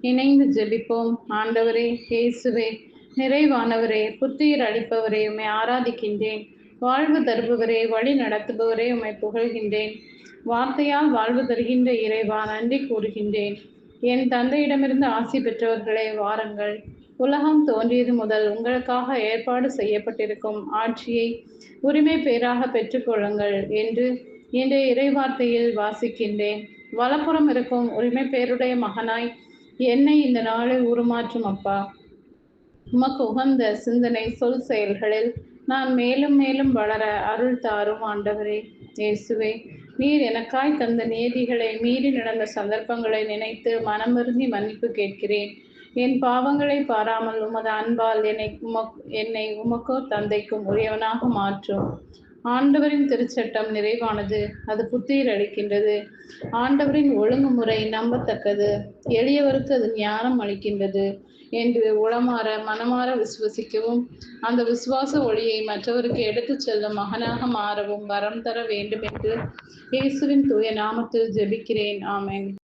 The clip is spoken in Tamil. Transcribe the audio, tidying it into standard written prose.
இணைந்து ஜெபிப்போம். ஆண்டவரே, இயேசுவே, நிறைவானவரே, புத்துயிர் அளிப்பவரே, உம்மை ஆராதிக்கின்றேன். வாழ்வு தருபவரே, வழி நடத்துபவரே, உம்மை புகழ்கின்றேன். வார்த்தையால் வாழ்வு தருகின்ற இறைவா, நன்றி கூறுகின்றேன். என் தந்தையிடமிருந்து ஆசி பெற்றவர்களே, வாருங்கள். உலகம் தோன்றியது முதல் உங்களுக்காக ஏற்பாடு செய்யப்பட்டிருக்கும் ஆட்சியை உரிமை பேராக பெற்றுக்கொள்ளுங்கள் என்று இன்றைய இறைவார்த்தையில் வாசிக்கின்றேன். வலப்புறம் இருக்கும் உரிமை பேருடைய மகனாய் என்னை இந்த நாளில் உருமாற்றும் அப்பா. உமக்கு உகந்த சிந்தனை, சொல், செயல்களில் நான் மேலும் மேலும் வளர அருள் தாரும் ஆண்டவரே. இயேசுவே, நீர் எனக்காய் தந்த நீதிகளை மீறி நடந்த சந்தர்ப்பங்களை நினைத்து மனமிருந்தி மன்னிப்பு கேட்கிறேன். என் பாவங்களை பாராமல் உமது அன்பால் என்னை உமக்கோ தந்தைக்கும் உரியவனாக மாற்றும். ஆண்டவரின் திருச்சட்டம் நிறைவானது, அது புத்துயிர் அளிக்கின்றது. ஆண்டவரின் ஒழுங்குமுறை நம்பத்தக்கது, எளியவருக்கு அது ஞானம் அளிக்கின்றது என்று உளமாற மனமாற விசுவசிக்கவும், அந்த விசுவாச ஒளியை மற்றவருக்கு எடுத்துச் செல்லும் மகனாக மாறவும் வரம் தர வேண்டும் என்று இயேசுவின் தூய நாமத்தில் ஜெபிக்கிறேன். ஆமென்.